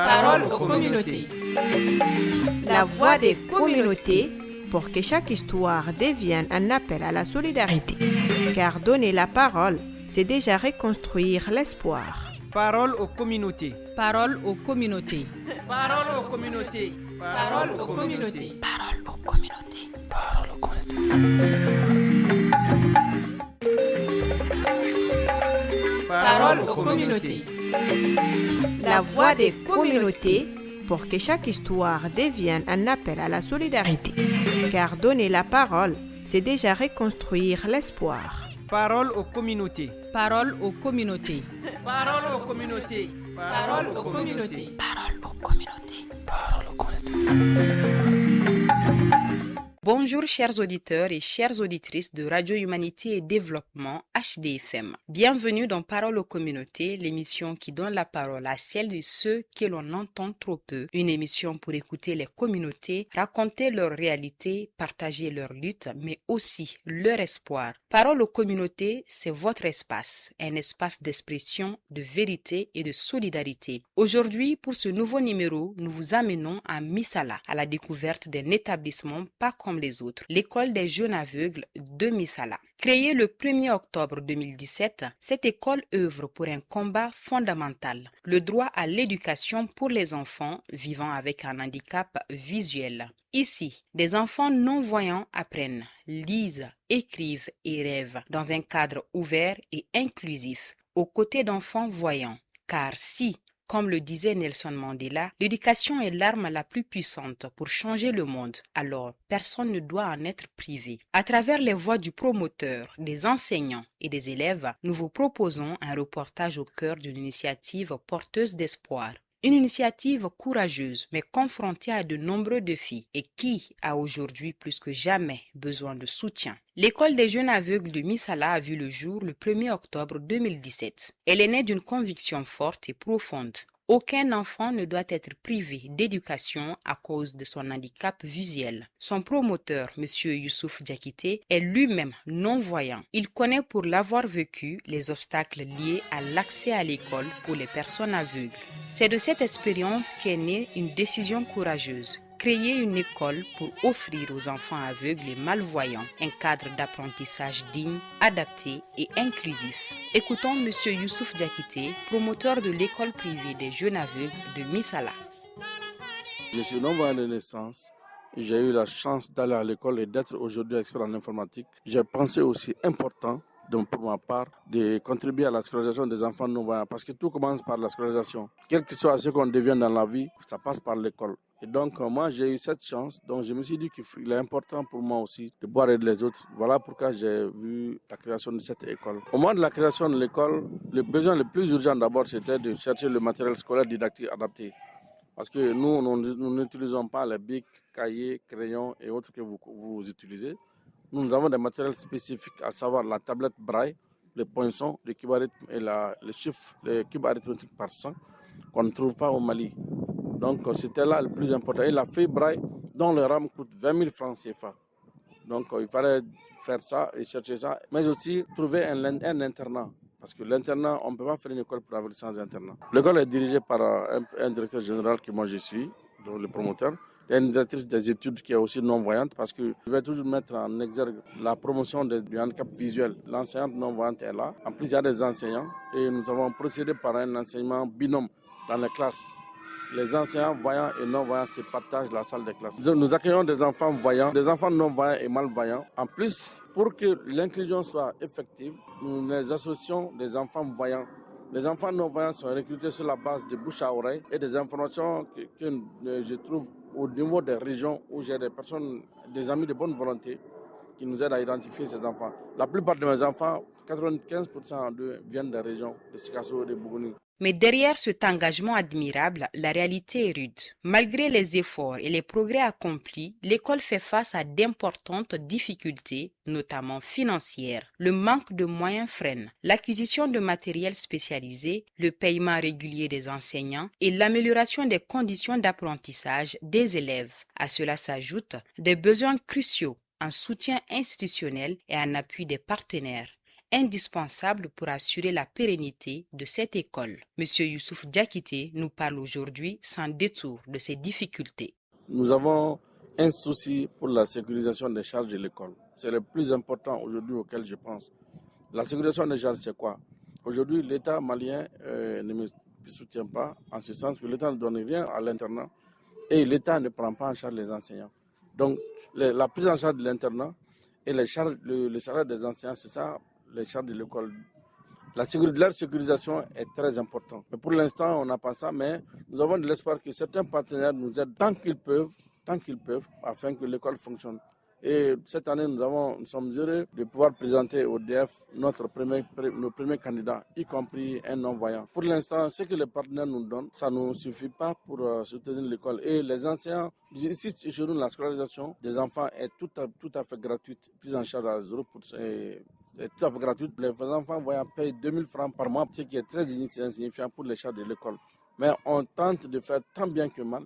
Parole aux communautés. La voix des communautés pour que chaque histoire devienne un appel à la solidarité. Car donner la parole, c'est déjà reconstruire l'espoir. Parole aux communautés. Parole aux communautés. Parole aux communautés. Parole aux communautés. Parole aux communautés. Parole aux communautés. Parole aux communautés. La voix des communautés pour que chaque histoire devienne un appel à la solidarité. Car donner la parole, c'est déjà reconstruire l'espoir. Parole aux communautés. Parole aux communautés. Parole aux communautés. Parole aux communautés. Parole aux communautés. Parole aux communautés. Bonjour chers auditeurs et chères auditrices de Radio Humanité et Développement HDFM. Bienvenue dans Parole aux communautés, l'émission qui donne la parole à celles et ceux que l'on entend trop peu. Une émission pour écouter les communautés, raconter leur réalité, partager leurs luttes, mais aussi leur espoir. Parole aux communautés, c'est votre espace, un espace d'expression, de vérité et de solidarité. Aujourd'hui, pour ce nouveau numéro, nous vous amenons à Missala, à la découverte d'un établissement pas comme les autres, l'école des jeunes aveugles de Missala. Créée le 1er octobre 2017, cette école œuvre pour un combat fondamental, le droit à l'éducation pour les enfants vivant avec un handicap visuel. Ici, des enfants non-voyants apprennent, lisent, écrivent et rêvent dans un cadre ouvert et inclusif, aux côtés d'enfants voyants. Car si, comme le disait Nelson Mandela, l'éducation est l'arme la plus puissante pour changer le monde. Alors, personne ne doit en être privé. À travers les voix du promoteur, des enseignants et des élèves, nous vous proposons un reportage au cœur d'une initiative porteuse d'espoir. Une initiative courageuse, mais confrontée à de nombreux défis et qui a aujourd'hui plus que jamais besoin de soutien. L'école des jeunes aveugles de Missala a vu le jour le 1er octobre 2017. Elle est née d'une conviction forte et profonde. Aucun enfant ne doit être privé d'éducation à cause de son handicap visuel. Son promoteur, M. Youssouf Diakité, est lui-même non-voyant. Il connaît pour l'avoir vécu les obstacles liés à l'accès à l'école pour les personnes aveugles. C'est de cette expérience qu'est née une décision courageuse. Créer une école pour offrir aux enfants aveugles et malvoyants un cadre d'apprentissage digne, adapté et inclusif. Écoutons M. Youssouf Diakité, promoteur de l'école privée des jeunes aveugles de Missala. Je suis non-voyant de naissance. J'ai eu la chance d'aller à l'école et d'être aujourd'hui expert en informatique. J'ai pensé aussi important, donc pour ma part, de contribuer à la scolarisation des enfants non-voyants parce que tout commence par la scolarisation. Quel que soit ce qu'on devient dans la vie, ça passe par l'école. Et donc, moi, j'ai eu cette chance. Donc, je me suis dit qu'il est important pour moi aussi de pouvoir aider les autres. Voilà pourquoi j'ai vu la création de cette école. Au moment de la création de l'école, le besoin le plus urgent d'abord, c'était de chercher le matériel scolaire didactique adapté. Parce que nous n'utilisons pas les bics, cahiers, crayons et autres que vous utilisez. Nous avons des matériels spécifiques, à savoir la tablette braille, le poinçon, le cube à rythme et les chiffres, le cube arithmétique par 100 qu'on ne trouve pas au Mali. Donc c'était là le plus important. Et la feuille braille dont le RAM coûte 20 000 francs CFA. Donc il fallait faire ça et chercher ça, mais aussi trouver un internat. Parce que l'internat, on ne peut pas faire une école pour avoir sans internat. L'école est dirigée par un directeur général que moi je suis, donc le promoteur. Il y a une directrice des études qui est aussi non-voyante parce que je vais toujours mettre en exergue la promotion du handicap visuel. L'enseignante non-voyante est là. En plus, il y a des enseignants et nous avons procédé par un enseignement binôme dans les classes. Les enseignants voyants et non-voyants se partagent la salle de classe. Nous accueillons des enfants voyants, des enfants non-voyants et malvoyants. En plus, pour que l'inclusion soit effective, nous les associons des enfants voyants. Les enfants non-voyants sont recrutés sur la base de bouche à oreille et des informations que je trouve au niveau des régions où j'ai des personnes, des amis de bonne volonté qui nous aident à identifier ces enfants. La plupart de mes enfants, 95% d'eux viennent des régions de Sikasso et de Bougouni. Mais derrière cet engagement admirable, la réalité est rude. Malgré les efforts et les progrès accomplis, l'école fait face à d'importantes difficultés, notamment financières. Le manque de moyens freine l'acquisition de matériel spécialisé, le paiement régulier des enseignants et l'amélioration des conditions d'apprentissage des élèves. À cela s'ajoutent des besoins cruciaux, un soutien institutionnel et un appui des partenaires. indispensable pour assurer la pérennité de cette école. Monsieur Youssouf Diakité nous parle aujourd'hui sans détour de ces difficultés. Nous avons un souci pour la sécurisation des charges de l'école. C'est le plus important aujourd'hui auquel je pense. La sécurisation des charges, c'est quoi? Aujourd'hui, l'État malien ne me soutient pas, en ce sens que l'État ne donne rien à l'internat et l'État ne prend pas en charge les enseignants. Donc, la prise en charge de l'internat et le salaire des enseignants, c'est ça, les charges de l'école. Leur sécurisation est très importante. Mais pour l'instant, on n'a pas ça, mais nous avons de l'espoir que certains partenaires nous aident tant qu'ils peuvent, afin que l'école fonctionne. Et cette année, nous sommes heureux de pouvoir présenter au DF nos premiers candidats, y compris un non-voyant. Pour l'instant, ce que les partenaires nous donnent, ça ne nous suffit pas pour soutenir l'école. Et les enseignants, ici, chez nous, la scolarisation des enfants est tout à fait gratuite, prise en charge à 0%. C'est tout à fait gratuit. Les enfants voyants payent 2000 francs par mois, ce qui est très insignifiant pour les charges de l'école. Mais on tente de faire tant bien que mal.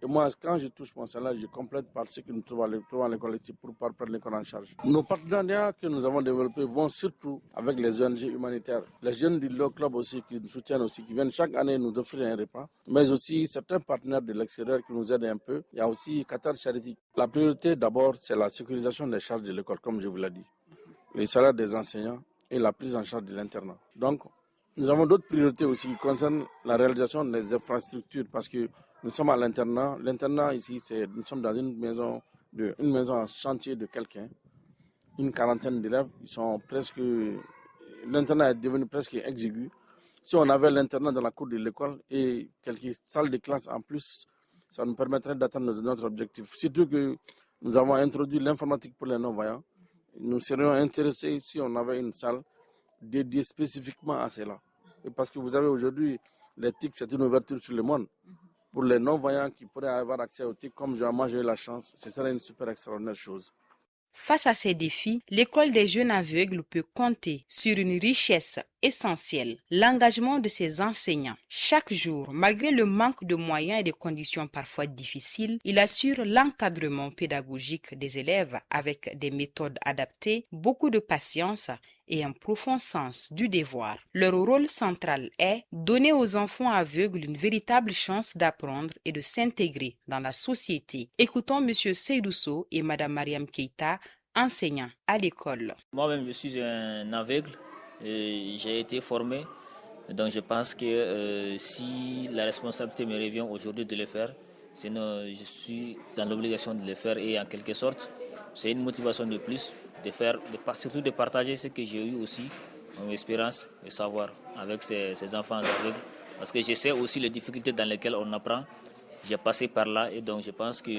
Et moi, quand je touche mon salaire, je complète par ce que nous trouvons à l'école ici pour prendre l'école en charge. Nos partenariats que nous avons développés vont surtout avec les ONG humanitaires. Les jeunes du Law Club aussi qui nous soutiennent aussi, qui viennent chaque année nous offrir un repas. Mais aussi certains partenaires de l'extérieur qui nous aident un peu. Il y a aussi Qatar Charity. La priorité d'abord, c'est la sécurisation des charges de l'école, comme je vous l'ai dit. Les salaires des enseignants et la prise en charge de l'internat. Donc, nous avons d'autres priorités aussi qui concernent la réalisation des infrastructures parce que nous sommes à l'internat. L'internat ici, nous sommes dans une maison en chantier de quelqu'un, une quarantaine d'élèves. L'internat est devenu presque exigu. Si on avait l'internat dans la cour de l'école et quelques salles de classe en plus, ça nous permettrait d'atteindre notre objectif. Surtout que nous avons introduit l'informatique pour les non-voyants. Nous serions intéressés si on avait une salle dédiée spécifiquement à cela. Et parce que vous avez aujourd'hui, les TIC, c'est une ouverture sur le monde. Pour les non-voyants qui pourraient avoir accès aux TIC, comme moi j'ai eu la chance, ce serait une super extraordinaire chose. Face à ces défis, l'école des jeunes aveugles peut compter sur une richesse essentielle, l'engagement de ses enseignants. Chaque jour, malgré le manque de moyens et des conditions parfois difficiles, il assure l'encadrement pédagogique des élèves avec des méthodes adaptées, beaucoup de patience et un profond sens du devoir. Leur rôle central est donner aux enfants aveugles une véritable chance d'apprendre et de s'intégrer dans la société. Écoutons M. Seydousso et Mme Mariam Keita, enseignants à l'école. Moi-même, je suis un aveugle et j'ai été formé. Donc je pense que si la responsabilité me revient aujourd'hui de le faire, sinon je suis dans l'obligation de le faire et en quelque sorte, c'est une motivation de plus. Surtout de partager ce que j'ai eu aussi, mon expérience et savoir avec ces enfants aveugles. Parce que je sais aussi les difficultés dans lesquelles on apprend. J'ai passé par là et donc je pense que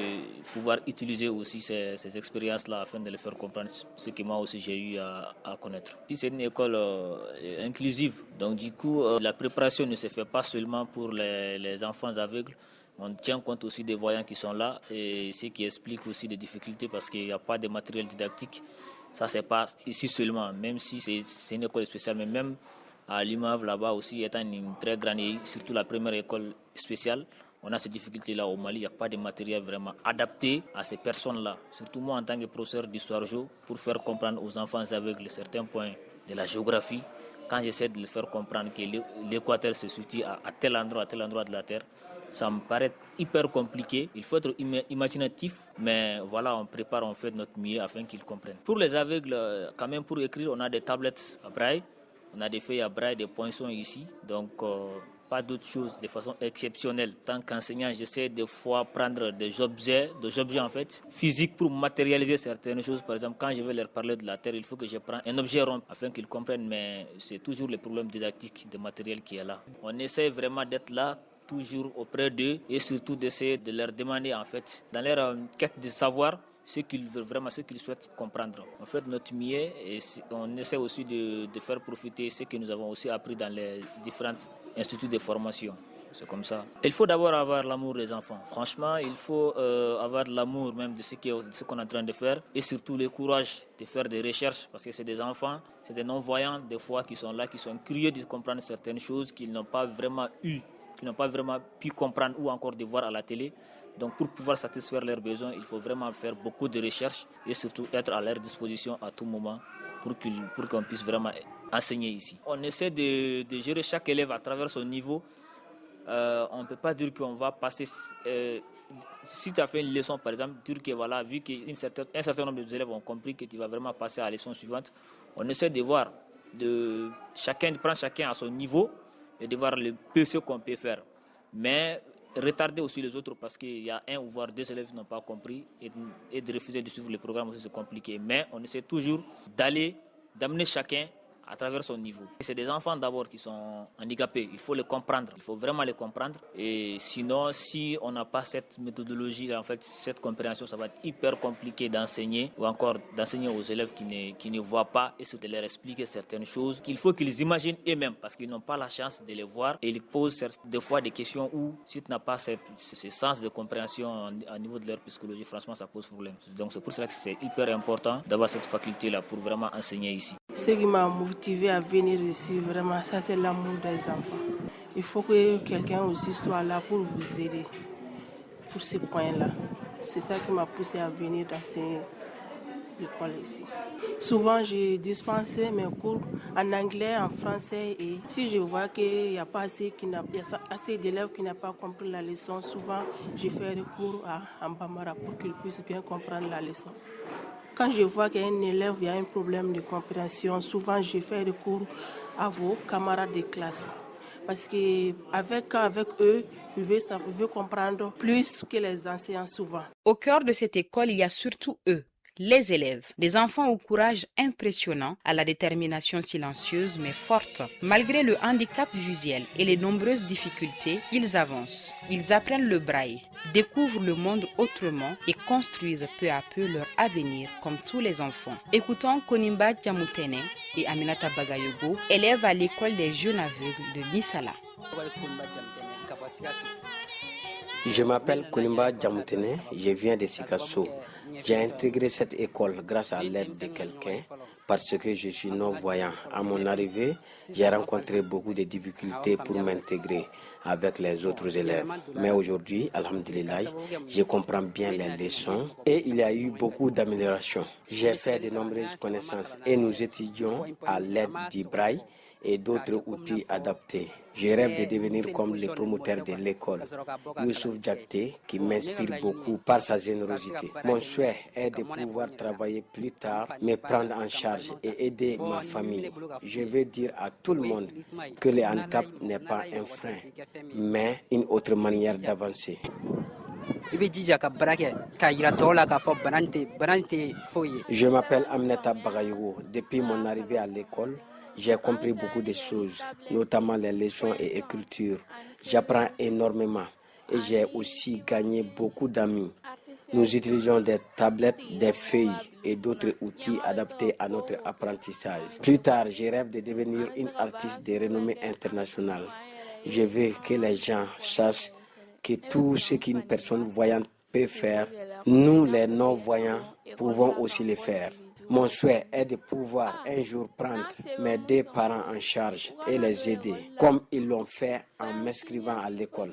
pouvoir utiliser aussi ces expériences-là afin de les faire comprendre ce que moi aussi j'ai eu à connaître. Si c'est une école inclusive, donc du coup la préparation ne se fait pas seulement pour les enfants aveugles. On tient compte aussi des voyants qui sont là et ce qui explique aussi des difficultés parce qu'il n'y a pas de matériel didactique. Ça, c'est pas ici seulement, même si c'est une école spéciale, mais même à Limav, là-bas aussi, étant une très grande et surtout la première école spéciale, on a ces difficultés-là au Mali. Il n'y a pas de matériel vraiment adapté à ces personnes-là. Surtout moi, en tant que professeur d'histoire-géo, pour faire comprendre aux enfants aveugles certains points de la géographie, quand j'essaie de les faire comprendre que l'équateur se situe à tel endroit de la Terre, ça me paraît hyper compliqué. Il faut être imaginatif, mais voilà, on fait de notre mieux afin qu'ils comprennent. Pour les aveugles, quand même, pour écrire, on a des tablettes à braille, on a des feuilles à braille, des poinçons ici, donc pas d'autre chose de façon exceptionnelle. Tant qu'enseignant, j'essaie des fois prendre des objets en fait, physiques pour matérialiser certaines choses. Par exemple, quand je vais leur parler de la Terre, il faut que je prenne un objet rond afin qu'ils comprennent, mais c'est toujours le problème didactique de matériel qui est là. On essaie vraiment d'être là, toujours auprès d'eux et surtout d'essayer de leur demander en fait, dans leur quête de savoir, ce qu'ils veulent vraiment, ce qu'ils souhaitent comprendre. On fait notre mieux et on essaie aussi de faire profiter ce que nous avons aussi appris dans les différents instituts de formation. C'est comme ça. Il faut d'abord avoir l'amour des enfants. Franchement, il faut avoir l'amour même de ce qu'on est en train de faire et surtout le courage de faire des recherches parce que c'est des enfants, c'est des non-voyants des fois qui sont là, qui sont curieux de comprendre certaines choses qu'ils n'ont pas vraiment pu comprendre ou encore de voir à la télé. Donc pour pouvoir satisfaire leurs besoins, il faut vraiment faire beaucoup de recherches et surtout être à leur disposition à tout moment pour qu'on puisse vraiment enseigner ici. On essaie de gérer chaque élève à travers son niveau. On ne peut pas dire qu'on va passer... si tu as fait une leçon, par exemple, dire que voilà, vu qu'un certain nombre d'élèves ont compris que tu vas vraiment passer à la leçon suivante, on essaie de voir, de prendre chacun à son niveau et de voir le peu ce qu'on peut faire. Mais retarder aussi les autres parce qu'il y a un ou voire deux élèves qui n'ont pas compris et de refuser de suivre le programme aussi, c'est compliqué. Mais on essaie toujours d'amener chacun à travers son niveau. C'est des enfants d'abord qui sont handicapés, il faut les comprendre, il faut vraiment les comprendre. Et sinon, si on n'a pas cette méthodologie, en fait, cette compréhension, ça va être hyper compliqué d'enseigner ou encore d'enseigner aux élèves qui ne voient pas et de leur expliquer certaines choses qu'il faut qu'ils imaginent eux-mêmes parce qu'ils n'ont pas la chance de les voir et ils posent des fois des questions où si tu n'as pas ce sens de compréhension au niveau de leur psychologie, franchement, ça pose problème. Donc c'est pour cela que c'est hyper important d'avoir cette faculté-là pour vraiment enseigner ici. Ce qui m'a motivé à venir ici, vraiment, ça c'est l'amour des enfants. Il faut que quelqu'un aussi soit là pour vous aider pour ce point-là. C'est ça qui m'a poussé à venir dans l'école ici. Souvent, j'ai dispensé mes cours en anglais, en français et si je vois qu'il n'y a pas assez d'élèves qui n'ont pas compris la leçon, souvent je fais recours en Bambara pour qu'ils puissent bien comprendre la leçon. Quand je vois qu'un élève a un problème de compréhension, souvent je fais recours à vos camarades de classe. Parce qu'avec eux, je veux comprendre plus que les enseignants souvent. Au cœur de cette école, il y a surtout eux, les élèves, des enfants au courage impressionnant, à la détermination silencieuse mais forte. Malgré le handicap visuel et les nombreuses difficultés, ils avancent. Ils apprennent le braille, découvrent le monde autrement et construisent peu à peu leur avenir comme tous les enfants. Écoutons Konimba Djamoutene et Aminata Bagayogo, élèves à l'école des jeunes aveugles de Misala. Je m'appelle Konimba Djamoutene, je viens de Sikasso. J'ai intégré cette école grâce à l'aide de quelqu'un parce que je suis non-voyant. À mon arrivée, j'ai rencontré beaucoup de difficultés pour m'intégrer avec les autres élèves. Mais aujourd'hui, alhamdulillah, je comprends bien les leçons et il y a eu beaucoup d'améliorations. J'ai fait de nombreuses connaissances et nous étudions à l'aide du braille et d'autres outils adaptés. Je rêve de devenir comme le promoteur de l'école, Youssouf Diakité, qui m'inspire beaucoup par sa générosité. Mon souhait est de pouvoir travailler plus tard, me prendre en charge et aider ma famille. Je veux dire à tout le monde que le handicap n'est pas un frein, mais une autre manière d'avancer. Je m'appelle Aminata Bagayogo. Depuis mon arrivée à l'école, j'ai compris beaucoup de choses, notamment les leçons et écriture. J'apprends énormément et j'ai aussi gagné beaucoup d'amis. Nous utilisons des tablettes, des feuilles et d'autres outils adaptés à notre apprentissage. Plus tard, je rêve de devenir une artiste de renommée internationale. Je veux que les gens sachent que tout ce qu'une personne voyante peut faire, nous les non-voyants pouvons aussi le faire. Mon souhait est de pouvoir un jour prendre mes deux parents en charge et les aider, comme ils l'ont fait en m'inscrivant à l'école.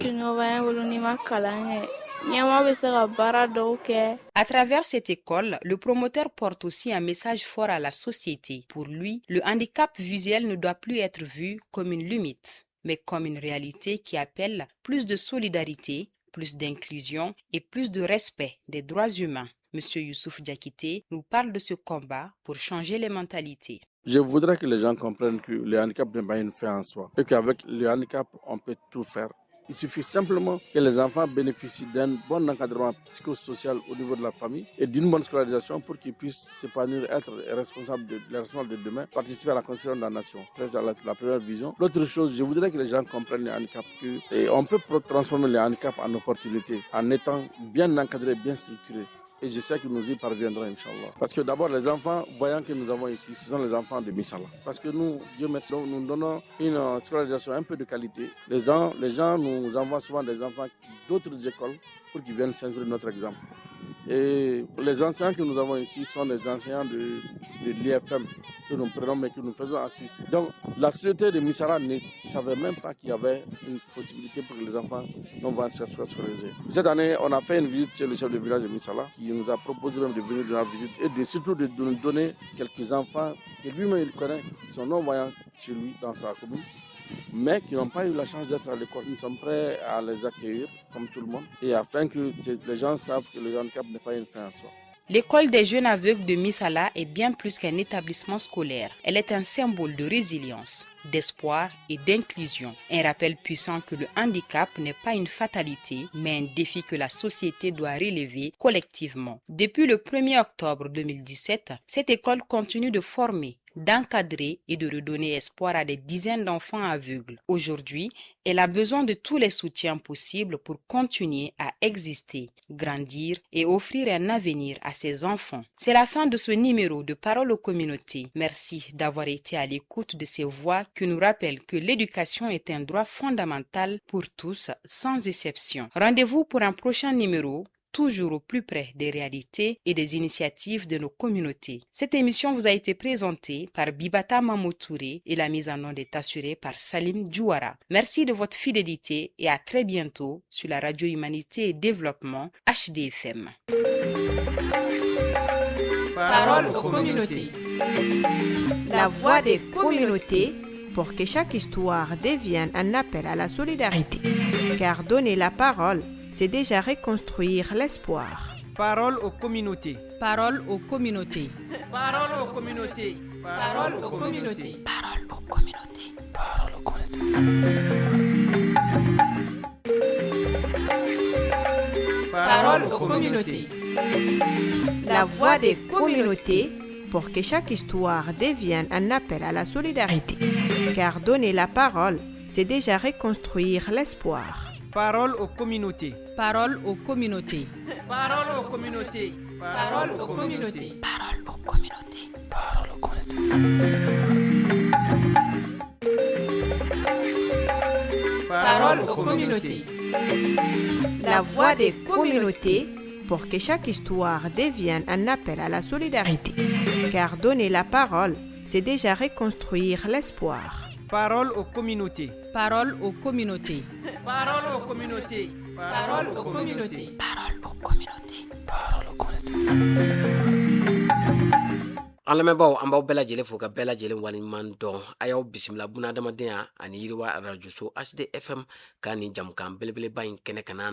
À travers cette école, le promoteur porte aussi un message fort à la société. Pour lui, le handicap visuel ne doit plus être vu comme une limite, mais comme une réalité qui appelle plus de solidarité, plus d'inclusion et plus de respect des droits humains. Monsieur Youssouf Diakité nous parle de ce combat pour changer les mentalités. Je voudrais que les gens comprennent que le handicap n'est pas une fin en soi et qu'avec le handicap, on peut tout faire. Il suffit simplement que les enfants bénéficient d'un bon encadrement psychosocial au niveau de la famille et d'une bonne scolarisation pour qu'ils puissent s'épanouir, être responsables de demain, participer à la construction de la nation. C'est la première vision. L'autre chose, je voudrais que les gens comprennent le handicap. On peut transformer le handicap en opportunité en étant bien encadré, bien structuré. Et je sais que nous y parviendrons, Inch'Allah. Parce que d'abord, les enfants voyants que nous avons ici, ce sont les enfants de Misala. Parce que nous, Dieu merci, nous donnons une scolarisation un peu de qualité. Les gens nous envoient souvent des enfants d'autres écoles pour qu'ils viennent s'inscrire notre exemple. Et les enseignants que nous avons ici sont des enseignants de l'IFM que nous prenons mais que nous faisons assister. Donc la société de Missala ne savait même pas qu'il y avait une possibilité pour que les enfants non-voyants soient scolarisés. Cette année, on a fait une visite chez le chef de village de Missala qui nous a proposé même de venir de la visite et surtout de nous donner quelques enfants que lui-même il connaît, qui sont non-voyants chez lui dans sa commune, mais qui n'ont pas eu la chance d'être à l'école. Nous sommes prêts à les accueillir comme tout le monde et afin que les gens savent que le handicap n'est pas une fin en soi. L'école des jeunes aveugles de Missala est bien plus qu'un établissement scolaire. Elle est un symbole de résilience, d'espoir et d'inclusion. Un rappel puissant que le handicap n'est pas une fatalité, mais un défi que la société doit relever collectivement. Depuis le 1er octobre 2017, cette école continue de former, d'encadrer et de redonner espoir à des dizaines d'enfants aveugles. Aujourd'hui, elle a besoin de tous les soutiens possibles pour continuer à exister, grandir et offrir un avenir à ses enfants. C'est la fin de ce numéro de Parole aux communautés. Merci d'avoir été à l'écoute de ces voix qui nous rappellent que l'éducation est un droit fondamental pour tous, sans exception. Rendez-vous pour un prochain numéro, toujours au plus près des réalités et des initiatives de nos communautés. Cette émission vous a été présentée par Bibata Mamotouré et la mise en onde est assurée par Salim Djouara. Merci de votre fidélité et à très bientôt sur la radio Humanité et Développement HDFM. Parole aux communautés. La voix des communautés pour que chaque histoire devienne un appel à la solidarité. Car donner la parole, c'est déjà reconstruire l'espoir. Parole aux communautés. Parole aux communautés. Parole aux communautés. Parole aux communautés. Parole aux communautés. Parole aux communautés. Parole aux communautés. La voix des communautés pour que chaque histoire devienne un appel à la solidarité. Car donner la parole, c'est déjà reconstruire l'espoir. Parole aux communautés. Parole aux communautés. Parole aux communautés. Parole aux communautés. Parole aux communautés. Parole aux communautés. Parole aux communautés. La voix des communautés pour que chaque histoire devienne un appel à la solidarité. Car donner la parole, c'est déjà reconstruire l'espoir. Parole aux communautés. Parole aux communautés. Parole aux communautés. Parole aux communautés. Parole aux communautés. Parole aux communautés. An lamɛnbaaw an b'aw bɛɛ lajɛlen fo ka bɛɛ lajɛlen waleɲuman dɔn a y'aw bisimila bunadamadenya ani yiriwa arajoso HDFM ka nin jamukan belebeleba in kɛnɛ ka na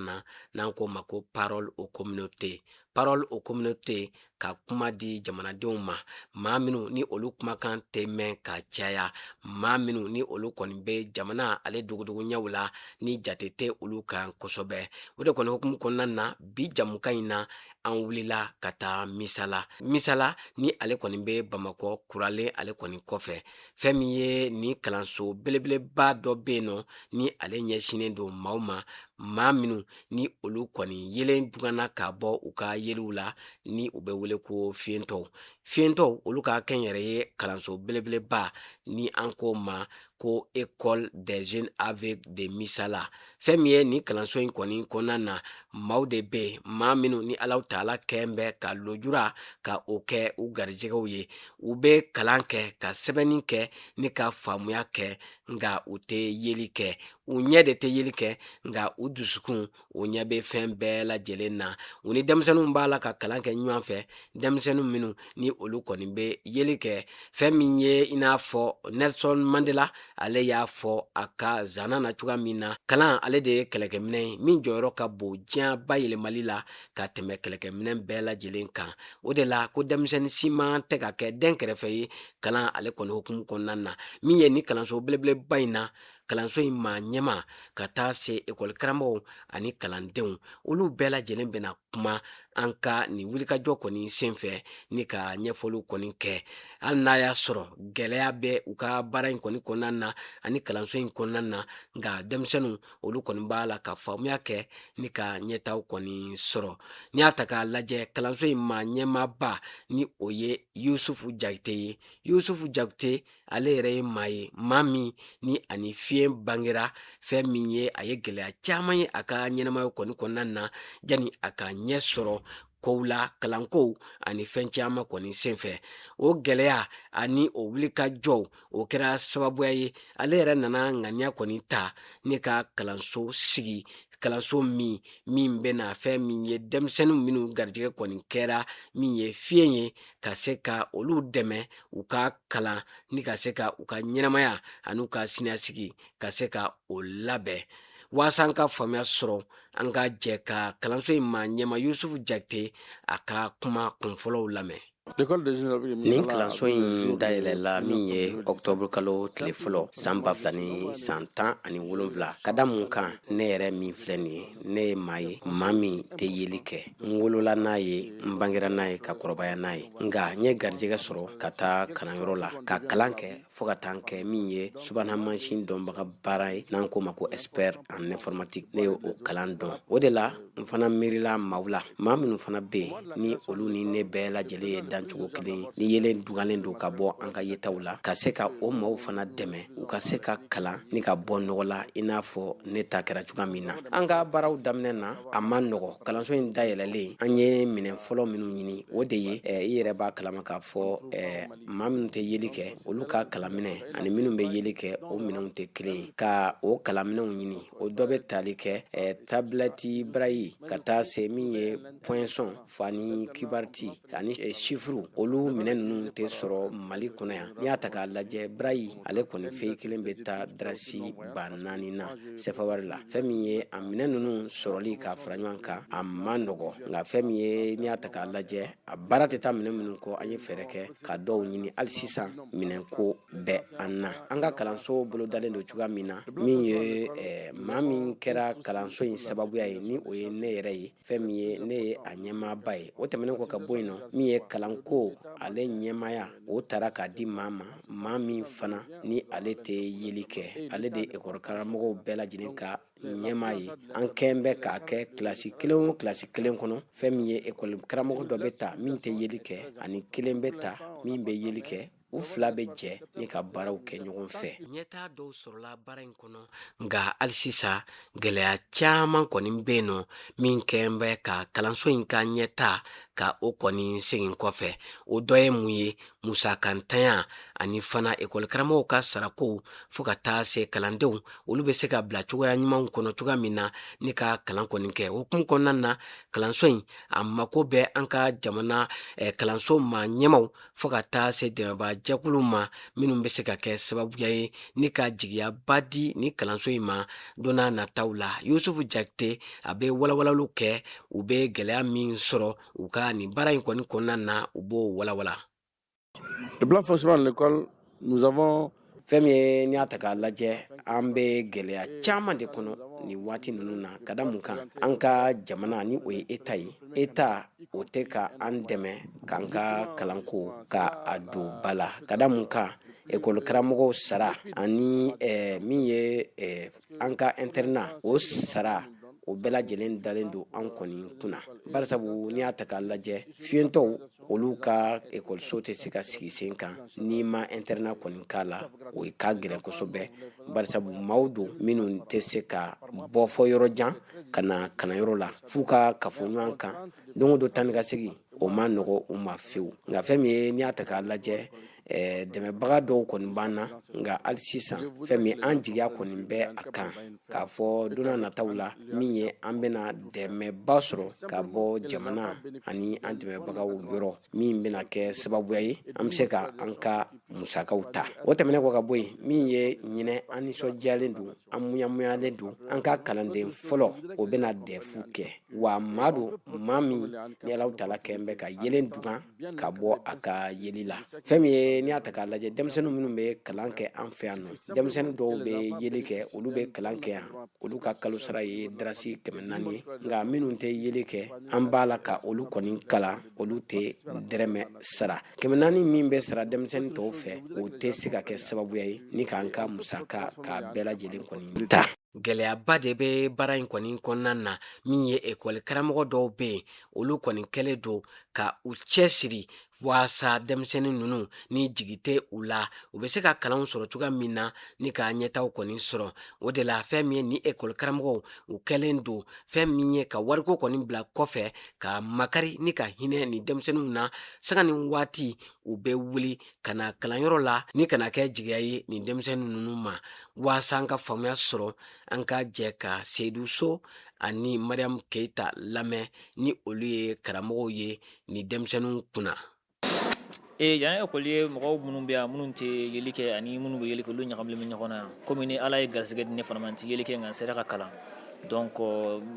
n'an ko ma ko parole aux communautés. Parole aux communautés ka kuma di jamanadenw ma maa minnu ni olu kumakan tɛ mɛn ka caya maa minnu ni olu kɔni bɛ jamana ale dogodogoɲɛw la ni jate tɛ olu kan kosɛbɛ. O de kɔni hukumu kɔnɔna na bi jamukan in na an wulila ka taa Misala ni ale kɔni bɛ Bamakɔ kuralen ale kɔni kɔfɛ. Fɛn min ye ni kalanso belebeleba dɔ bɛ yen nɔ ni ale ɲɛsinnen don maaw ma maa minnu ni olu kɔni yelen dugana ka bɔ u ka yeliw la ni u bɛ wele ko fiyentɔw olu ka kɛn yɛrɛ ye kalanso belebeleba ni an ko ma ko école des jeunes aveugles de Missala. Fɛn min ye ni kalanso in kɔni kɔnɔna na maaw de bɛ maa minnu ni Alahu Taala kɛn bɛ ka lojura ka o kɛ u garijɛgɛw ye u bɛ kalan kɛ ka sɛbɛnni kɛ ni ka faamuya kɛ nka u tɛ yeli kɛ u ɲɛ de tɛ yeli kɛ nka u dusukun u ɲɛ bɛ fɛn bɛɛ lajɛlen na u ni denmisɛnninw b'a la ka kalan kɛ ɲɔgɔn fɛ denmisɛnninw minnu ni olu kɔni bɛ yeli kɛ fɛn min ye i n'a fɔ Nelson Mandela ale y'a fɔ a ka zana na cogoya min na kalan ale de ye kɛlɛkɛminɛ ye min jɔyɔrɔ ka bon diɲɛ bayɛlɛmali la ka tɛmɛ kɛlɛkɛminɛ bɛɛ lajɛlen kan o de la ko denmisɛnnin si man tɛ ka kɛ den kɛrɛfɛ ye kalan ale kɔni hukumu kɔnɔna na min ye ni kalanso belebeleba in na kalanso in maa ɲɛma ka taa se ekɔli karamɔgɔw ani kalandenw olu bɛɛ lajɛlen bɛna kuma an ka nin wulikajɔ kɔni senfɛ ni ka ɲɛfɔliw kɔni kɛ hali n'a y'a sɔrɔ gɛlɛya bɛ u ka baara in kɔni kɔnɔna na ani kalanso in kɔnɔna na nka denmisɛnninw olu kɔni b'a la ka faamuya kɛ ni ka ɲɛtaw kɔni sɔrɔ n'i y'a ta k'a lajɛ kalanso in maa ɲɛmaaba ni o ye Yusufu Jakite ye Yusufu Jakite ale yɛrɛ ye maa ye maa min ni ani fiɲɛ bangera fɛn min ye a ye gɛlɛya caman ye a ka ɲɛnamayo kɔni kɔnɔna na yanni a ka ɲɛ sɔrɔ kow la kalanko ani fɛn caman kɔni senfɛ. O gɛlɛya ani o wulikajɔw o kɛra sababuya ye ale yɛrɛ nana ŋaniya kɔni ta ne ka kalanso sigi, kalanso min bɛna fɛn min ye denmisɛnninw minnu garijɛgɛ kɔni kɛra min ye fiɲɛ ye ka se ka olu dɛmɛ u ka kalan ni ka se ka u ka ɲɛnamaya ani u ka siniɲɛsigi ka se ka o labɛn. Waasa an ka faamuya sɔrɔ an ka jɛ ka kalanso in maa ɲɛma Yusufu Jakite a ka kuma kunfɔlɔw lamɛn. Nin kalanso in dayɛlɛla min ye Octobre kalo tile fɔlɔ san 2017 ka da mun kan ne yɛrɛ min filɛ nin ye ne ye maa ye maa min tɛ yeli kɛ. N wolola n'a ye, n bangera n'a ye, ka kɔrɔbaya n'a ye, nka n ye garijɛgɛ sɔrɔ ka taa kalanyɔrɔ la ka kalan kɛ fo ka taa kɛ min ye subahana mansin dɔnbaga baara ye n'an ko ma ko expert en informatique. Ne ye o kalan dɔn. O de la n fana miirila maaw la maa minnu fana bɛ yen ni olu ni ne bɛɛ lajɛlen ye dancogo kelen ye, ni yelen dugalen don ka bɔ an ka yetaw la ka se ka o maaw fana dɛmɛ u ka se ka kalan ni ka bɔ nɔgɔ la i n'a fɔ ne ta kɛra cogoya min na. An ka baaraw daminɛ na a ma nɔgɔ. Kalanso in dayɛlɛlen an ye minɛn fɔlɔ minnu ɲini o de ye i yɛrɛ b'a kalama k'a fɔ maa minnu tɛ yeli kɛ olu ka kalanminɛ ani minnu bɛ yeli kɛ o minɛnw tɛ kelen ye. Ka o kalanminɛnw ɲini o dɔ bɛ tali kɛ tablɛti braille ka taa se min ye poinçon fani kibariti ani chiffres olu minɛn ninnu tɛ sɔrɔ Mali kɔnɔ yan. N'i y'a ta k'a lajɛ braille ale kɔni fɛn kelen bɛ taa darasi 4,000 na CFA wari la. Fɛn min ye a minɛn ninnu sɔrɔli ka fara ɲɔgɔn kan a ma nɔgɔ, nka fɛn min ye n'i y'a ta k'a lajɛ a baara tɛ taa minɛn minnu kɔ an ye fɛɛrɛ kɛ ka dɔw ɲini hali sisan minɛnko bɛ an na. An ka kalanso bolo dalen don cogoya min na min ye maa min kɛra kalanso in sababuya ye ni o ye ne yɛrɛ ye, fɛn min ye ne ye a ɲɛmaaba ye. O tɛmɛnen kɔ ka bɔ yen nɔ min ye kalanko ale ɲɛmaya o taara k'a di maa min fana ni ale tɛ yeli kɛ, ale de ye ekɔli karamɔgɔw bɛɛ lajɛlen ka ɲɛmaa ye. An kɛn bɛ k'a kɛ kilasi kelen o kilasi kelen kɔnɔ fɛn min ye ekɔli karamɔgɔ dɔ bɛ ta min tɛ yeli kɛ ani kelen bɛ ta min bɛ yeli kɛ. U fila bɛ jɛ ni ka baaraw kɛ ɲɔgɔn fɛ. Ɲɛtaa dɔw sɔrɔla baara in kɔnɔ nka hali sisan gɛlɛya caman kɔni bɛ yen nɔ min kɛn bɛ ka kalanso in ka ɲɛtaa ka o kɔni segin kɔfɛ. O dɔ ye mun ye musakantanya ani fana ekɔli karamɔgɔw ka sarako fo ka taa se kalandenw olu bɛ se ka bila cogoya ɲumanw kɔnɔ cogoya min na ni ka kalan kɔni kɛ. O hukumu kɔnɔna na kalanso in a mako bɛ an ka jamana kalanso maa ɲɛmaw fo ka taa se dɛmɛba jɛkulu ma minnu bɛ se ka kɛ sababuya ye ni ka jigiyaba di ni kalanso in ma don n'a nataw la. Yusufu Jakite a bɛ walawalaliw kɛ u bɛ gɛlɛya min sɔrɔ u ka nin baara in kɔni kɔnɔna na u b'o walawala. Le plan fonctionnement de l'école, nous avons fɛn min ye n'i y'a ta k'a lajɛ an bɛ gɛlɛya caman de kɔnɔ nin waati ninnu na ka da mun kan an ka jamana ni o ye eta ye. Eta o tɛ ka an dɛmɛ k'an ka kalanko ka a don ba la ka da mun kan ekɔli karamɔgɔw sara ani min ye an ka internat o sara o bɛɛ lajɛlen dalen don an kɔni kunna. Barisabu n'i y'a ta k'a lajɛ fiyentɔw olu ka ekɔliso tɛ se ka sigi sen kan n'i ma internat kɔni k'a la o ye ka gɛlɛn kosɛbɛ. Barisabu maaw don minnu tɛ se ka bɔ fɔ yɔrɔ jan ka na kalanyɔrɔ la f'u ka kafo ɲɔgɔn kan don o don tan ni ka segin o ma nɔgɔ u ma fewu. Nka fɛn min ye n'i y'a ta k'a lajɛ dɛmɛbaga dɔw kɔni b'an na nka hali sisan fɛn min an jigiya kɔni bɛ a kan k'a fɔ don n'a nataw la min ye an bɛna dɛmɛba sɔrɔ ka bɔ jamana ani an dɛmɛbagaw yɔrɔ min bɛna kɛ sababuya ye an bɛ se ka an ka musakaw ta. O tɛmɛnen kɔ ka bɔ yen min ye ɲinɛ an nisɔndiyalen don an muɲamuyalen don an ka kalanden fɔlɔ o bɛna dɛfu kɛ wa maa don maa min ni Alahu Taala kɛn bɛ ka yelen dugan ka bɔ a ka yeli la. Fɛn min ye n'i y'a ta k'a lajɛ denmisɛnnin minnu bɛ kalan kɛ an fɛ yan nɔ denmisɛnnin dɔw bɛ yeli kɛ olu bɛ kalan kɛ yan olu ka kalo sara ye darasi 400 ye nka minnu tɛ yeli kɛ an b'a la ka olu kɔni kalan olu tɛ dɛrɛmɛ sara. 400 min bɛ sara denmisɛnnin tɔw fɛ o tɛ se ka kɛ sababuya ye ni k'an ka musaka k'a bɛɛ lajɛlen kɔni ta. Gɛlɛyaba de bɛ baara in kɔni kɔnɔna na min ye ekɔli karamɔgɔ dɔw bɛ yen olu kɔni kɛlen don ka u cɛsiri Wasa denmisɛnnin ninnu ni jigite u la u bɛ se ka kalanw sɔrɔ cogoya min na ni ka ɲɛtaw kɔni sɔrɔ. O de la fɛn min ye ni école karamɔgɔw u kɛlen don fɛn min ye ka wariko kɔni bila kɔfɛ ka makari ni ka hinɛ ni denmisɛnninw na sanga ni waati u bɛ wuli ka na kalanyɔrɔ la ni kana kɛ jigiya ye ni denmisɛnnin ninnu ma wasa an ka faamuya sɔrɔ an ka jɛ ka Seydou So ani Mariam Keita lamɛn ni olu ye karamɔgɔw ye ni denmisɛnninw kunna. Yan école ye mɔgɔw minnu bɛ yan minnu tɛ yeli kɛ ani minnu bɛ yeli kɛ olu ɲagaminen bɛ ɲɔgɔn na komi ni Ala ye garisɛgɛ di ne fana ma n tɛ yeli kɛ nka n sera ka kalan donc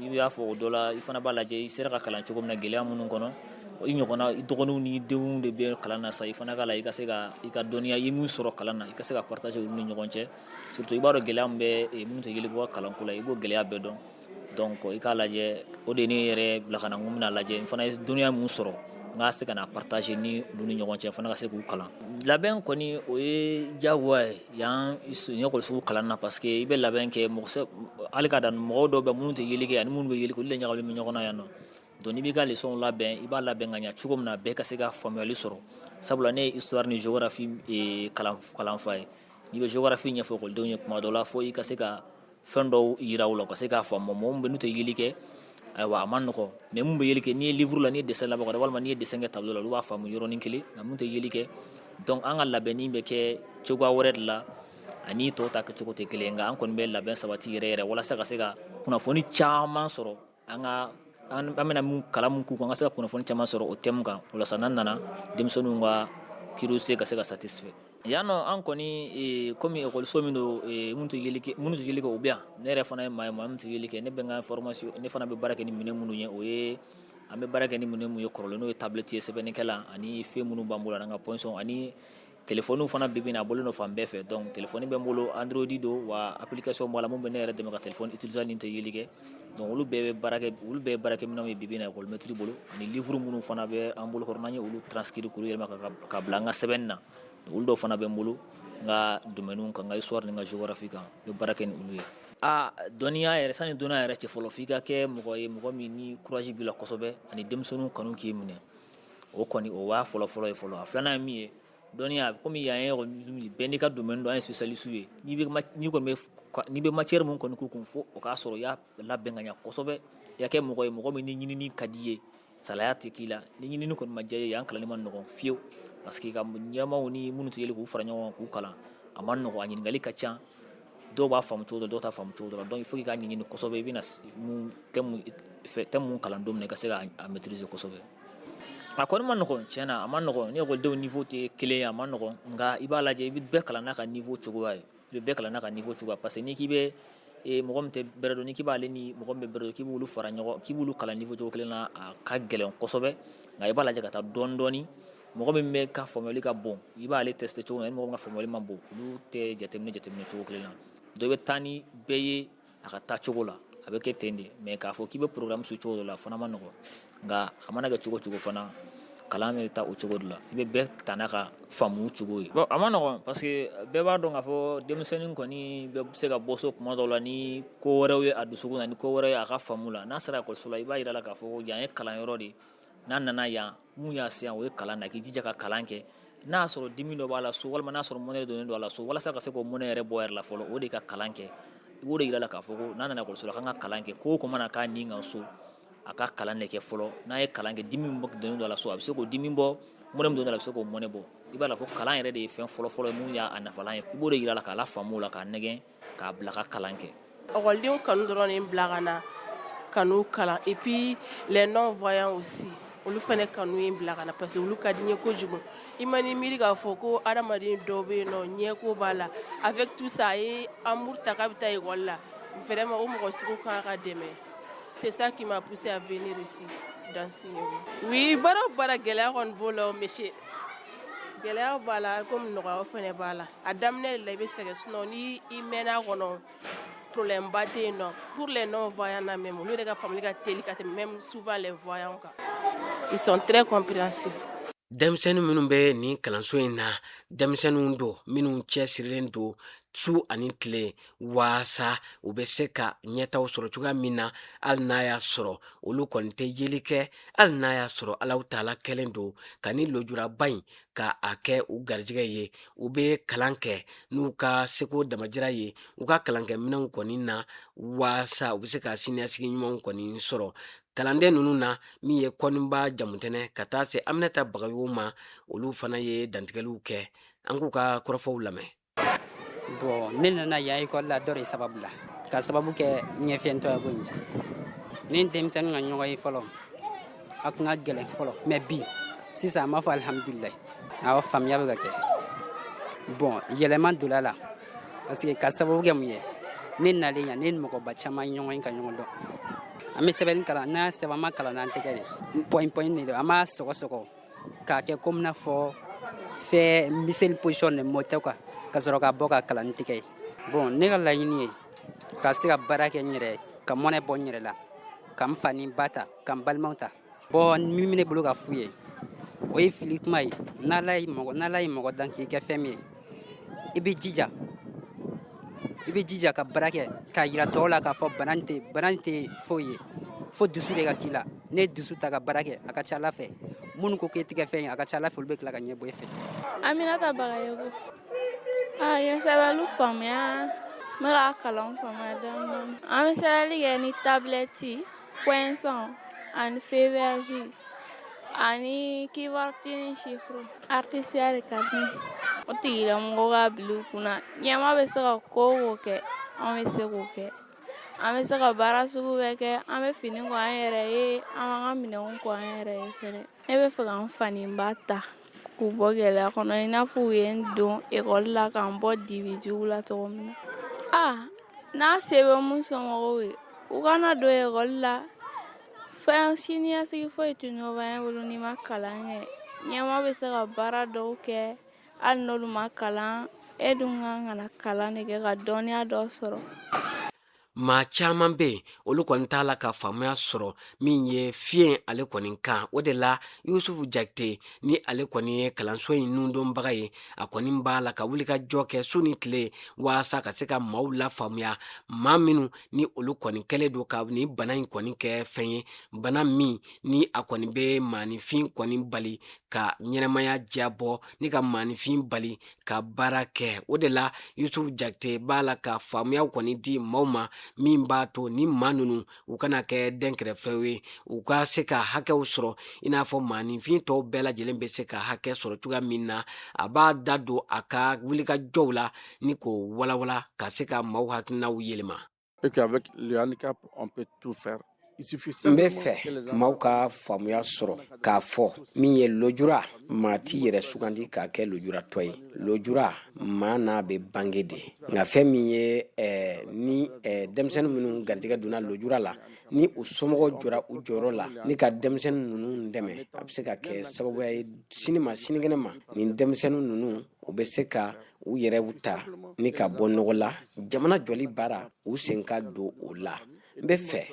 i y'a fɔ o dɔ la i fana b'a lajɛ i sera ka kalan cogo min na gɛlɛya minnu kɔnɔ i ɲɔgɔnna i dɔgɔninw ni denw de bɛ kalan na sa i fana k'a la i ka se ka i ka dɔnniya i ye min sɔrɔ kalan na i ka se ka partager olu ni ɲɔgɔn cɛ surtout i b'a dɔn gɛlɛya min bɛ minnu tɛ yeli kɛ kalanko la i b'o gɛlɛya bɛɛ dɔn donc i k'a lajɛ o de ye ne yɛrɛ bila ka na n ko n bɛna lajɛ n fana ye dɔnniya min sɔrɔ n ka se ka na partager ni olu ni ɲɔgɔn cɛ fana ka se k'u kalan labɛn kɔni o ye diyagoya ye yan ekɔlisow kalan na parce que i bɛ labɛn kɛ hali ka dan mɔgɔw dɔw bɛ minnu tɛ yeli kɛ ani minnu bɛ yeli kɛ olu de ɲagaminen bɛ ɲɔgɔn na yan nɔ donc n'i b'i ka leçon labɛn i b'a labɛn ka ɲɛ cogo min na bɛɛ ka se ka faamuyali sɔrɔ sabula ne ye histoire ni géographie kalan fa ye n'i bɛ géographie ɲɛfɔ ekɔlidenw ye tuma dɔ la fo i ka se ka fɛn dɔw yira u la u ka se k'a faamu mɔgɔ min bɛ n'u tɛ yeli kɛ ayiwa a ma nɔgɔ mais mun bɛ yeli kɛ n'i ye livre la n'i ye dessin labɛn walima n'i ye dessin kɛ tableau la olu b'a faamu yɔrɔnin kelen nka mun tɛ yeli kɛ donc an ka labɛnni bɛ kɛ cogoya wɛrɛ de la ani tɔw ta kɛcogo tɛ kelen nka an kɔni bɛ labɛn sabati yɛrɛ yɛrɛ walasa ka se ka kunnafoni caman sɔrɔ an bɛna mun kalan mun k'u kan an ka se ka kunnafoni caman sɔrɔ o thème kan walasa n'an nana denmisɛnninw ka curiosité ka se ka satisfait yan nɔ an kɔni komi ekɔliso min don minnu tɛ yeli kɛ o bɛ yan ne yɛrɛ fana ye maa ye maa min tɛ yeli kɛ ne bɛ n ka formation ne fana bɛ baara kɛ ni minɛn minnu ye o ye an bɛ baara kɛ ni minɛn minnu ye kɔrɔlen n'o ye tablette ye sɛbɛnnikɛlan ani fɛn minnu b'an bolo ani ka poinçon ani téléphone fana bɛ bin a bolo nɔ fan bɛɛ fɛ donc téléphone bɛ n bolo Android don wa application b'a la mun bɛ ne yɛrɛ dɛmɛ ka téléphone utiliser ni tɛ yeli kɛ donc olu bɛɛ ye baarakɛminɛnw ye bi na école maître bolo ani livre minnu fana bɛ an bolo kɔrɔ n'an ye olu transcrire k'olu yɛlɛma ka bila an ka sɛbɛnni na olu dɔw fana bɛ n bolo n ka domaine kan n ka histoire ni n ka géographie kan n bɛ baara kɛ ni olu ye dɔnniya yɛrɛ sani dɔnniya yɛrɛ cɛ fɔlɔ f'i ka kɛ mɔgɔ ye mɔgɔ min ni courage b'i la kosɛbɛ ani denmisɛnninw kanu k'i minɛ o kɔni o b'a fɔlɔ ye fɔlɔ a filanan ye min ye dɔnniya komi yan ye bɛɛ n'i ka domaine dɔn an ye spécialiste ye n'i bɛ matière mun kɔni k'u kun fo o k'a sɔrɔ i y'a labɛn ka ɲɛ kosɛbɛ i ka kɛ mɔgɔ ye mɔgɔ min ni ɲinini ka di ye salaya tɛ k'i la ni ɲinini kɔni ma diya ye yan kalanni ma nɔgɔn fiyewu parce que ka ɲɛmaaw ni minnu tɛ yeli k'u fara ɲɔgɔn kan k'u kalan a ma nɔgɔn a ɲininkali ka ca dɔw b'a faamu cogo dɔ dɔw t'a faamu cogo dɔ la donc il faut i k'a ɲɛɲini kosɛbɛ i bɛna thème mun kalan don min na i ka se k'a maîtriser kosɛbɛ a kɔni ma nɔgɔn tiɲɛna a ma nɔgɔn ni ekɔlidenw niveau tɛ kelen ye a ma nɔgɔn nka i b'a lajɛ i bɛ bɛɛ kalan n'a ka niveau cogoya ye i bɛ bɛɛ kalan n'a ka niveau cogoya parce que n'i k'i bɛ mɔgɔ min tɛ bɛrɛ dɔn n'i k'i b'ale ni mɔgɔ min bɛ bɛrɛ dɔn k'i b'olu fara ɲɔgɔn k'i b'olu kalan niveau cogo kelen na a ka gɛlɛn kosɛbɛ nka i b'a lajɛ ka taa dɔɔni dɔɔni mɔgɔ min bɛ ka faamuyali ka bon i b'ale tester cogo min na ni mɔgɔ min ka faamuyali ma bon olu tɛ jateminɛ cogo kelen na donc i bɛ taa ni bɛɛ ye a ka taa cogo la a bɛ kɛ ten de mais k'a fɔ k'i bɛ programme su cogo dɔ la fana ma nɔgɔn nka a mana kɛ cogo cogo fana kalan bɛ taa o cogo de la i bɛ bɛɛ ta n'a ka faamu cogo ye bon a ma nɔgɔn parce que bɛɛ b'a dɔn k'a fɔ denmisɛnnin kɔni bɛ se ka bɔ so kuma dɔw la ni ko wɛrɛw ye a dusukun na ni ko wɛrɛ ye a ka faamu la n'a sera ekɔliso la i b'a yira la k'a fɔ yan ye kalanyɔrɔ de n'a nana yan mun y'a se yan o ye kalan na k'i jija ka kalan kɛ n'a sɔrɔ dimi dɔ b'a la so walima n'a sɔrɔ mɔnɛ donnen don a la so walasa ka se k'o mɔnɛ yɛrɛ bɔ yɛrɛ la fɔlɔ o de ka kalan kɛ i b'o de yira la k'a fɔ ko n'a nana ekɔliso la k'an ka kalan kɛ ko mana k'a nin kan so a ka kalan de kɛ fɔlɔ n'a ye kalan kɛ dimi min donnen don a la so a bɛ se k'o dimi bɔ mɔnɛ min donnen a la a bɛ se k'o mɔnɛ bɔ i b'a la fɔ kalan yɛrɛ de ye fɛn fɔlɔ ye mun y'a nafalan ye i b'o de yira la k'a la faamu la k'a nɛgɛn k'a bila ka kalan kɛ ekɔlidenw kanu dɔrɔn de bila ka na kanu kalan et puis les non voyants aussi olu fana kanu ye bila ka na parce que olu ka di n ye kojugu i ma ni miiri k'a fɔ ko adamaden dɔw bɛ yen nɔ ɲɛko b'a la avec tout ça a ye amour ta k'a bɛ taa ekɔli la vraiment o mɔgɔ sugu kan ka dɛmɛ c'est ça qui m'a poussé à venir ici d'enseigner. Oui, baara gɛlɛya kɔni b'o la monsieur gɛlɛya b'a la comme nɔgɔya fana b'a la a daminɛ de la i bɛ sɛgɛn sinon ni i mɛnna kɔnɔ problème ba tɛ yen nɔ pour les non voyants na même olu de ka faamuyali ka teli ka tɛmɛ même souvent les voyants kan ils sont très compréhensifs. Denmisɛnnin minnu bɛ nin kalanso in na denmisɛnninw don minnu cɛsirilen don su ani tile waasa u bɛ se ka ɲɛtaw sɔrɔ cogoya min na hali n'a y'a sɔrɔ olu kɔni tɛ yeli kɛ hali n'a y'a sɔrɔ Alahu Taala kɛlen don ka ni lojuraba in ka a kɛ u garijɛgɛ ye u bɛ kalan kɛ n'u ka seko damajira ye u ka kalankɛminɛnw kɔni na waasa u bɛ se ka siniɲɛsigi ɲumanw kɔni sɔrɔ. Kalanden ninnu na min ye Kɔninba Jamutɛnɛ ka taa se Aminata Bagayogo ma olu fana ye dantigɛliw kɛ an k'u ka kɔrɔfɔw lamɛn. Bon, ne nana yan école la dɔ de sababu la ka sababu kɛ ɲɛfiyɛntɔya ko in ni denmisɛnnin ka ɲɔgɔn ye fɔlɔ a kun ka gɛlɛn fɔlɔ mais bi sisan an b'a fɔ alhamdulilayi awɔ faamuya bɛ ka kɛ bon yɛlɛma donna la parce que ka sababu kɛ mun ye ne nalen yan ne ni mɔgɔba caman ye ɲɔgɔn ye ka ɲɔgɔn dɔn an bɛ sɛbɛnni kalan n'an y'a sɛbɛn an ma kalan n'an tɛgɛ de point de don an b'a sɔgɔsɔgɔ k'a kɛ comme n'a fɔ fɛn miseli position de mɔ tɛ quoi ka sɔrɔ ka bɔ ka kalan ni tɛgɛ ye bon ne ka laɲini ye ka se ka baara kɛ n yɛrɛ ka mɔnɛ bɔ n yɛrɛ la ka n fa ni ba ta ka n balimaw ta bon min bɛ ne bolo ka f'u ye o ye fili kuma ye n'Ala ye mɔgɔ dan k'i kɛ fɛn min ye i bɛ jija ka baara kɛ k'a yira tɔw la k'a fɔ bana nin tɛ foyi ye fo dusu de ka k'i la ne dusu ta ka baara kɛ a ka ca Ala fɛ minnu ko k'e tɛ kɛ fɛn ye a ka ca Ala fɛ olu bɛ tila ka ɲɛ bɔ e fɛ. Aminata Bagayogo. Ye sɛbɛnni faamuya n bɛ ka kalanw faamuya dɔɔni dɔɔni. An bɛ sɛbɛnni kɛ ni tablɛti, poinçon ani feuille verte ani keyboard ni chiffre artificiel carnet. O tigilamɔgɔw ka bila u kunna ɲɛmaa bɛ se ka ko o ko kɛ an bɛ se k'o kɛ. An bɛ se ka baara sugu bɛɛ kɛ an bɛ fini ko an yɛrɛ ye an b'an ka minɛnw ko an yɛrɛ ye fɛnɛ. Ne bɛ fɛ ka n fa ni n ba ta k'u bɔ gɛlɛya kɔnɔ i n'a fɔ u ye n don ekɔli la k'an bɔ dibi jugu la cogo min na. N'a se bɛ mun somɔgɔw ye u kana don ekɔli la fɛn siniɲɛsigi foyi tɛ ɲɔgɔn bolo n'i ma kalan kɛ ɲɛmaa bɛ se ka baara dɔw kɛ hali n'olu ma kalan e dun kan ka na kalan de kɛ ka dɔnniya dɔ sɔrɔ. Maa caman bɛ yen olu kɔni t'a la ka faamuya sɔrɔ min ye fiɲɛ ale kɔni kan o de la Yusufu Jakite ni ale kɔni ye kalanso in nundonbaga ye a kɔni b'a la ka wuli ka jɔ kɛ su ni tile waasa ka se ka maaw la faamuya maa minnu ni olu kɔni kɛlen don ka ni bana in kɔni kɛ fɛn ye bana min ni a kɔni bɛ maanifin kɔni bali ka ɲɛnɛmaya jabɔ ni ka maanifin bali ka baara kɛ o de la Yusufu Jakite b'a la ka faamuyaw kɔni di maaw ma min b'a to ni maa ninnu u kana kɛ dɛnkɛrɛfɛw ye u ka se ka hakɛw sɔrɔ i n'a fɔ maanifin tɔw bɛɛ lajɛlen bɛ se ka hakɛ sɔrɔ cogoya min na a b'a da don a ka wulikajɔw la ni k'o walawala ka se ka maaw hakilinaw yɛlɛma. Et qu'avec le handicap on peut tout faire. N bɛ fɛ maaw ka faamuya sɔrɔ k'a fɔ min ye lojura maa t'i yɛrɛ sugandi k'a kɛ lojuratɔ ye lojura maa n'a bɛ bange de nka fɛn min ye ni denmisɛnnin minnu garijɛgɛ donna lojura la ni u somɔgɔw jɔra u jɔyɔrɔ la ni ka denmisɛnnin ninnu dɛmɛ a bɛ se ka kɛ sababuya ye sini ma sinikɛnɛ ma nin denmisɛnnin ninnu u bɛ se ka u yɛrɛw ta ni ka bɔ nɔgɔ la jamana jɔli baara u sen ka don o la. N bɛ fɛ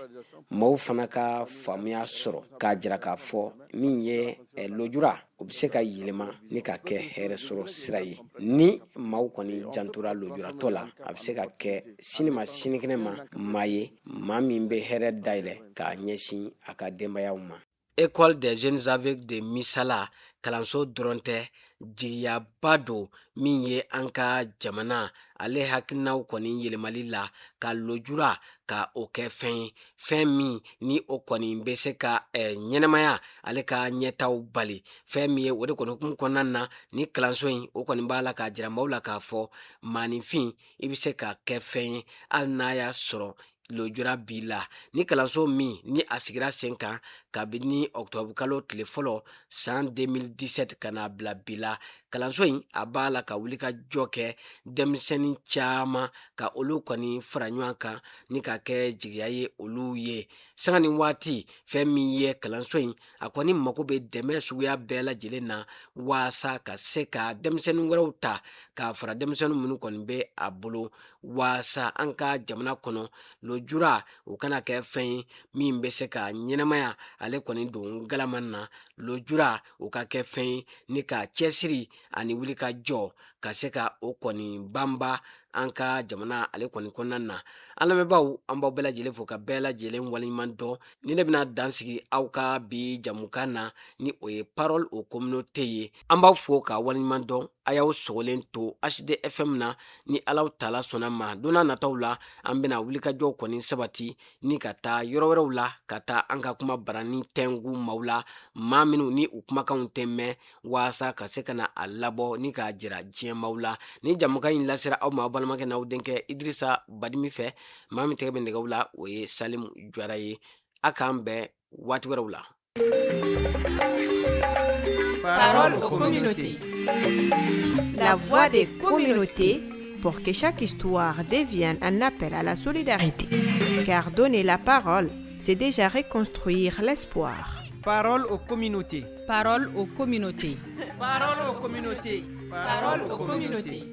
maaw fana ka faamuya sɔrɔ k'a jira k'a fɔ min ye lojura o bɛ se ka yɛlɛma ni ka kɛ hɛrɛ sɔrɔ sira ye ni maaw kɔni jantora lojuratɔ la a bɛ se ka kɛ sini ma sinikɛnɛ ma maa ye maa min bɛ hɛrɛ dayɛlɛ k'a ɲɛsin a ka denbayaw ma. École des jeunes aveugles de Misala kalanso dɔrɔn tɛ jigiyaba don min ye an ka jamana ale hakilinaw kɔni yɛlɛmali la ka lojura ka o kɛ fɛn ye fɛn min ni o kɔni bɛ se ka ɲɛnɛmaya ale ka ɲɛtaw bali fɛn min ye o de kɔni hukumu kɔnɔna na ni kalanso in o kɔni b'a la k'a jira maaw la k'a fɔ maanifin i bɛ se ka kɛ fɛn ye hali n'a y'a sɔrɔ lojura b'i la ni kalanso min ni a sigira sen kan kabini octobre kalo tile fɔlɔ san 2017 ka n'a bila bi la kalanso in a b'a la ka wuli ka jɔ kɛ denmisɛnnin caman ka olu kɔni fara ɲɔgɔn kan ni ka kɛ jigiya ye olu ye sanga ni waati fɛn min ye kalanso in a kɔni mago bɛ dɛmɛ suguya bɛɛ lajɛlen na waasa ka se ka denmisɛnnin wɛrɛw ta k'a fara denmisɛnnin minnu kɔni bɛ a bolo wasa an ka jamana kɔnɔ lojura o kana kɛ fɛn ye min bɛ se ka ɲɛnamaya ale kɔni don galaman na lojura o ka kɛ fɛn ye ni ka cɛsiri ani wuli ka jɔ ka se ka o kɔni banba an ka jamana ale kɔni kɔnɔna na an lamɛnbaaw an b'aw bɛɛ lajɛlen fo ka bɛɛ lajɛlen waleɲuman dɔn ni ne bɛna dansigi aw ka bi jamukan na ni o ye parole aux communautés ye an b'aw fo ka waleɲuman dɔn a y'aw sogolen to HDFM na ni Alaw Taala sɔnna ma donna nataw la an bɛna wulikajɔw kɔni sabati ni ka taa yɔrɔ wɛrɛw la ka taa an ka kuma barani tɛngu maaw la maa minnu ni u kumakanw tɛ mɛn waasa ka se ka na a labɔ ni k'a jira diɲɛmaaw la ni jamukan in lasera aw ma aw balimakɛ n'aw denkɛ Idrissa Badimi fɛ maa min tɛgɛ bɛ nɛgɛw la o ye Salimu Jara ye a k'an bɛn waati wɛrɛw la. Parole aux communautés. La voix des communautés pour que chaque histoire devienne un appel à la solidarité. Car donner la parole, c'est déjà reconstruire l'espoir. Parole aux communautés. Parole aux communautés. Parole aux communautés. Parole aux communautés.